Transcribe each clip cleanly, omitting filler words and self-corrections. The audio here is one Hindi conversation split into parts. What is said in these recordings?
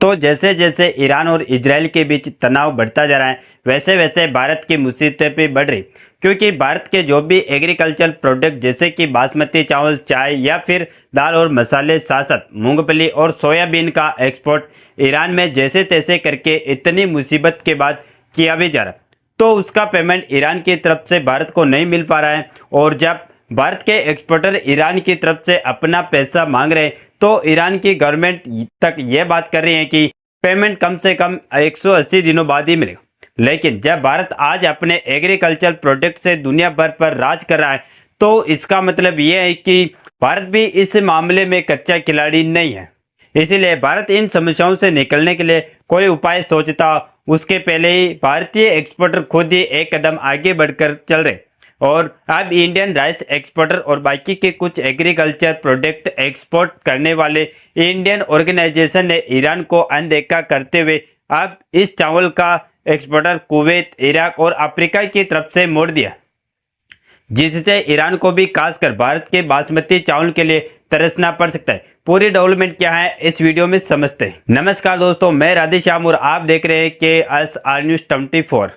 तो जैसे जैसे ईरान और इजराइल के बीच तनाव बढ़ता जा रहा है, वैसे वैसे भारत की मुसीबतें भी बढ़ रही, क्योंकि भारत के जो भी एग्रीकल्चर प्रोडक्ट जैसे कि बासमती चावल, चाय या फिर दाल और मसाले, साथ साथ मूंगफली और सोयाबीन का एक्सपोर्ट ईरान में जैसे तैसे करके इतनी मुसीबत के बाद किया भी जा रहा है, तो उसका पेमेंट ईरान की तरफ से भारत को नहीं मिल पा रहा है। और जब भारत के एक्सपोर्टर ईरान की तरफ से अपना पैसा मांग रहे हैं, तो ईरान की गवर्नमेंट तक ये बात कर रही है कि पेमेंट कम से कम 180 दिनों बाद ही मिलेगा। लेकिन जब भारत आज अपने एग्रीकल्चर प्रोडक्ट से दुनिया भर पर राज कर रहा है, तो इसका मतलब ये है कि भारत भी इस मामले में कच्चा खिलाड़ी नहीं है। इसीलिए भारत इन समस्याओं से निकलने के लिए कोई उपाय सोचता उसके पहले ही भारतीय एक्सपोर्टर खुद ही एक कदम आगे बढ़कर चल रहे, और अब इंडियन राइस एक्सपोर्टर और बाकी के कुछ एग्रीकल्चर प्रोडक्ट एक्सपोर्ट करने वाले इंडियन ऑर्गेनाइजेशन ने ईरान को अनदेखा करते हुए अब इस चावल का एक्सपोर्टर कुवैत, इराक और अफ्रीका की तरफ से मोड़ दिया, जिससे ईरान को भी खासकर भारत के बासमती चावल के लिए तरसना पड़ सकता है। पूरी डेवलपमेंट क्या है इस वीडियो में समझते हैं। नमस्कार दोस्तों, मैं राधेश्याम और आप देख रहे हैं KSR न्यूज़ 24।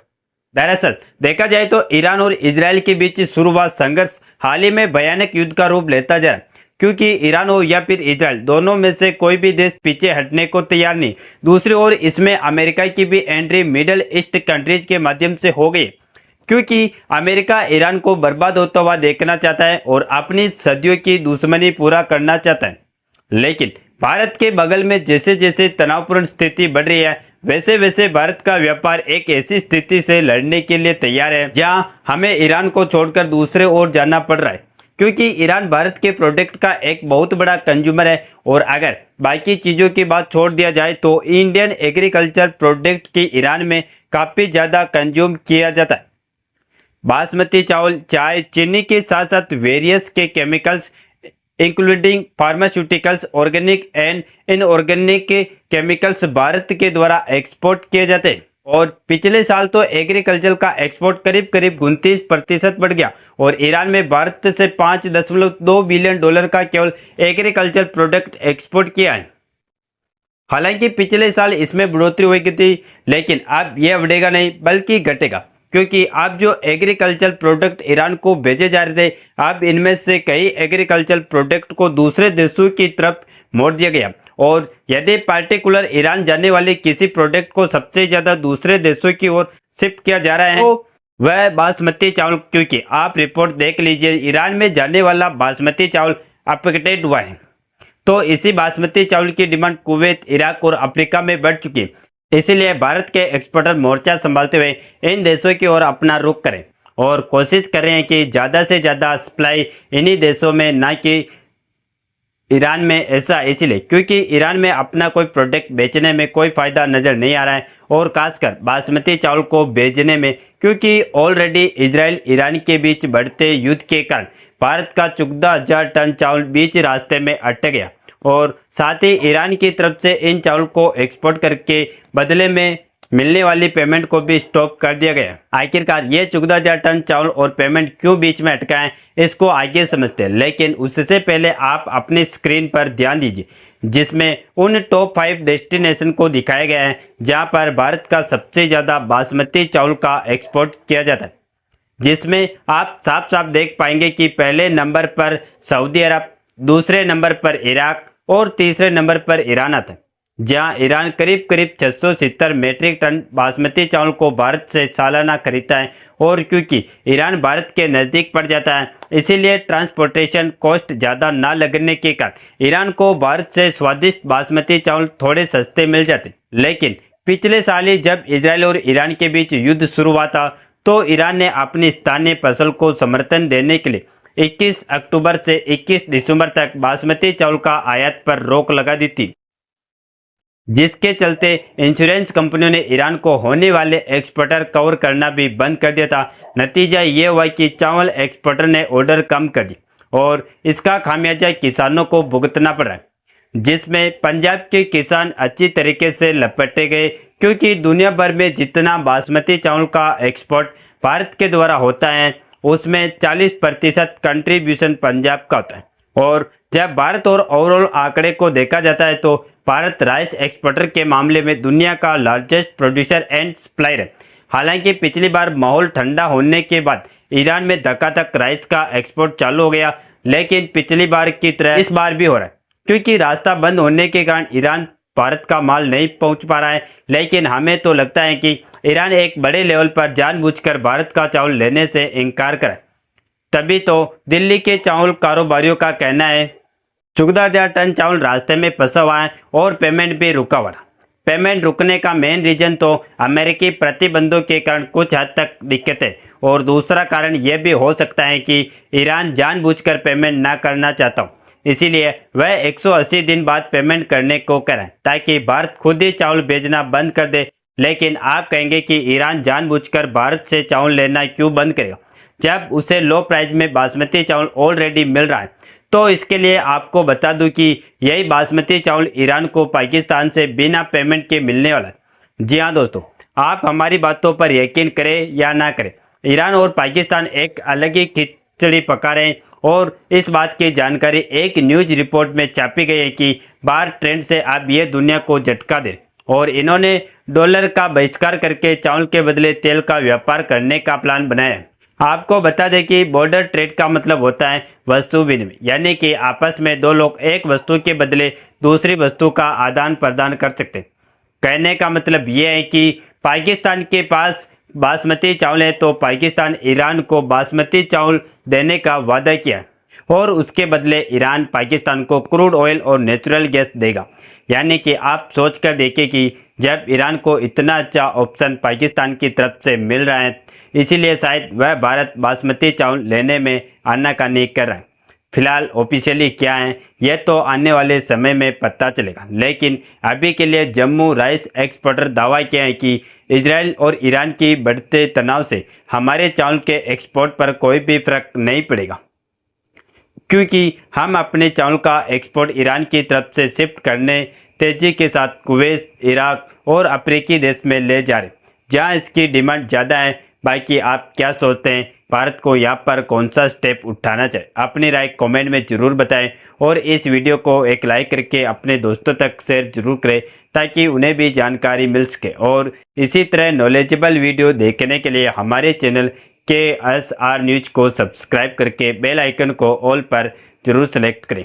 दरअसल देखा जाए तो ईरान और इजराइल के बीच शुरू हुआ संघर्ष हाल ही में भयानक युद्ध का रूप लेता जा रहा है, क्योंकि ईरान हो या फिर इजराइल, दोनों में से कोई भी देश पीछे हटने को तैयार नहीं। दूसरी ओर इसमें अमेरिका की भी एंट्री मिडल ईस्ट कंट्रीज के माध्यम से हो गई, क्योंकि अमेरिका ईरान को बर्बाद होता हुआ देखना चाहता है और अपनी सदियों की दुश्मनी पूरा करना चाहता है। लेकिन भारत के बगल में जैसे जैसे तनावपूर्ण स्थिति बढ़ रही है, वैसे वैसे भारत का व्यापार एक ऐसी स्थिति से लड़ने के लिए तैयार है जहां हमें ईरान को छोड़कर दूसरे ओर जाना पड़ रहा है, क्योंकि ईरान भारत के प्रोडक्ट का एक बहुत बड़ा कंज्यूमर है। और अगर बाकी चीज़ों की बात छोड़ दिया जाए तो इंडियन एग्रीकल्चर प्रोडक्ट की ईरान में काफ़ी ज़्यादा कंज्यूम किया जाता है। बासमती चावल, चाय, चीनी के साथ साथ वेरियस के chemicals including pharmaceuticals, organic and inorganic chemicals Bharat के द्वारा एक्सपोर्ट किए जाते हैं। और पिछले साल तो एग्रीकल्चर का एक्सपोर्ट करीब करीब 29% बढ़ गया, और ईरान में भारत से $5.2 बिलियन का केवल एग्रीकल्चर प्रोडक्ट एक्सपोर्ट किया है। हालांकि पिछले साल इसमें बढ़ोतरी हुई थी, लेकिन अब यह बढ़ेगा नहीं बल्कि घटेगा, क्योंकि अब जो एग्रीकल्चर प्रोडक्ट ईरान को भेजे जा रहे थे, अब इनमें से कई एग्रीकल्चर प्रोडक्ट को दूसरे देशों की तरफ मोड़ दिया गया। और यदि पार्टिकुलर ईरान जाने वाले किसी प्रोडक्ट को सबसे ज़्यादा दूसरे देशों की ओर शिफ्ट किया जा रहा है, तो वह बासमती चावल, क्योंकि आप रिपोर्ट देख लीजिए, ईरान में जाने वाला बासमती चावल अपग्रेड हुआ है। तो इसी बासमती चावल की डिमांड कुवैत, इराक और अफ्रीका में बढ़ चुकी है। इसीलिए भारत के एक्सपोर्टर मोर्चा संभालते हुए इन देशों की ओर अपना रुख करें और कोशिश कर रहे हैं कि ज़्यादा से ज़्यादा सप्लाई इन्हीं देशों में, ना कि ईरान में। ऐसा इसलिए क्योंकि ईरान में अपना कोई प्रोडक्ट बेचने में कोई फ़ायदा नज़र नहीं आ रहा है, और खासकर बासमती चावल को भेजने में, क्योंकि ऑलरेडी इजराइल ईरान के बीच बढ़ते युद्ध के कारण भारत का 14,000 टन चावल बीच रास्ते में अटक गया, और साथ ही ईरान की तरफ से इन चावल को एक्सपोर्ट करके बदले में मिलने वाली पेमेंट को भी स्टॉप कर दिया गया। आखिरकार ये 14,000 टन चावल और पेमेंट क्यों बीच में अटका है, इसको आगे समझते हैं। लेकिन उससे पहले आप अपनी स्क्रीन पर ध्यान दीजिए, जिसमें उन टॉप 5 डेस्टिनेशन को दिखाया गया है जहां पर भारत का सबसे ज़्यादा बासमती चावल का एक्सपोर्ट किया जाता है, जिसमें आप साफ साफ देख पाएंगे कि पहले नंबर पर सऊदी अरब, दूसरे नंबर पर इराक और तीसरे नंबर पर ईरान आता है, जहां ईरान करीब करीब 670 मीट्रिक टन बासमती चावल को भारत से सालाना खरीदता है। और क्योंकि ईरान भारत के नज़दीक पड़ जाता है, इसीलिए ट्रांसपोर्टेशन कॉस्ट ज़्यादा ना लगने के कारण ईरान को भारत से स्वादिष्ट बासमती चावल थोड़े सस्ते मिल जाते। लेकिन पिछले साल ही जब इजराइल और ईरान के बीच युद्ध शुरू हुआ था, तो ईरान ने अपनी स्थानीय फसल को समर्थन देने के लिए 21 अक्टूबर से 21 दिसंबर तक बासमती चावल का आयात पर रोक लगा दी थी, जिसके चलते इंश्योरेंस कंपनियों ने ईरान को होने वाले एक्सपोर्टर कवर करना भी बंद कर दिया था। नतीजा ये हुआ कि चावल एक्सपोर्टर ने ऑर्डर कम कर दी, और इसका खामियाजा किसानों को भुगतना पड़ रहा है, जिसमें पंजाब के किसान अच्छी तरीके से लपेटे गए, क्योंकि दुनिया भर में जितना बासमती चावल का एक्सपोर्ट भारत के द्वारा होता है, उसमें 40% कंट्रीब्यूशन पंजाब का होता है, और जब भारत और ओवरऑल आंकड़े को देखा जाता है तो भारत राइस एक्सपोर्टर के मामले में दुनिया का लार्जेस्ट प्रोड्यूसर एंड सप्लायर है। हालांकि पिछली बार माहौल ठंडा होने के बाद ईरान में धक्का-धक राइस का एक्सपोर्ट चालू हो गया, लेकिन पिछली बार की तरह इस बार भी हो रहा है, क्योंकि रास्ता बंद होने के कारण ईरान भारत का माल नहीं पहुंच पा रहा है। लेकिन हमें तो लगता है कि ईरान एक बड़े लेवल पर जानबूझकर भारत का चावल लेने से इनकार करे। तभी तो दिल्ली के चावल कारोबारियों का कहना है 14,000 टन चावल रास्ते में फंसा हुआ है और पेमेंट भी रुका हुआ है। पेमेंट रुकने का मेन रीजन तो अमेरिकी प्रतिबंधों के कारण कुछ हद तक दिक्कतें, और दूसरा कारण यह भी हो सकता है कि ईरान जानबूझकर पेमेंट ना करना चाहता हो, इसीलिए वह 180 दिन बाद पेमेंट करने को करें ताकि भारत खुद ही चावल भेजना बंद कर दे। लेकिन आप कहेंगे कि ईरान जानबूझकर भारत से चावल लेना क्यों बंद करेगा जब उसे लो प्राइस में बासमती चावल ऑलरेडी मिल रहा है। तो इसके लिए आपको बता दूं कि यही बासमती चावल ईरान को पाकिस्तान से बिना पेमेंट के मिलने वाला है। जी हाँ दोस्तों, आप हमारी बातों पर यकीन करें या ना करें, ईरान और पाकिस्तान एक अलग ही खिचड़ी पका रहे हैं, और इस बात की जानकारी एक न्यूज रिपोर्ट में छापी गई है कि बाहर ट्रेंड से अब ये दुनिया को झटका दे, और इन्होंने डॉलर का बहिष्कार करके चावल के बदले तेल का व्यापार करने का प्लान बनाया है। आपको बता दें कि बॉर्डर ट्रेड का मतलब होता है वस्तु विनिमय, यानी कि आपस में दो लोग एक वस्तु के बदले दूसरी वस्तु का आदान प्रदान कर सकते हैं। कहने का मतलब ये है कि पाकिस्तान के पास बासमती चावल है तो पाकिस्तान ईरान को बासमती चावल देने का वादा किया है, और उसके बदले ईरान पाकिस्तान को क्रूड ऑयल और नेचुरल गैस देगा। यानी कि आप सोच कर देखें कि जब ईरान को इतना अच्छा ऑप्शन पाकिस्तान की तरफ से मिल रहा है, इसीलिए शायद वह भारत बासमती चावल लेने में आनाकानी कर रहा है। फिलहाल ऑफिशियली क्या है यह तो आने वाले समय में पता चलेगा, लेकिन अभी के लिए जम्मू राइस एक्सपोर्टर दावा किया है कि इजराइल और ईरान की बढ़ते तनाव से हमारे चावल के एक्सपोर्ट पर कोई भी फर्क नहीं पड़ेगा, क्योंकि हम अपने चावल का एक्सपोर्ट ईरान की तरफ से शिफ्ट करने तेजी के साथ कुवैत, इराक और अफ्रीकी देश में ले जा रहे, जहां इसकी डिमांड ज़्यादा है। बाकी आप क्या सोचते हैं, भारत को यहाँ पर कौन सा स्टेप उठाना चाहिए? अपनी राय कमेंट में ज़रूर बताएं, और इस वीडियो को एक लाइक करके अपने दोस्तों तक शेयर जरूर करें ताकि उन्हें भी जानकारी मिल सके। और इसी तरह नॉलेजेबल वीडियो देखने के लिए हमारे चैनल KSR न्यूज़ को सब्सक्राइब करके बेल आइकन को ऑल पर जरूर सेलेक्ट करें।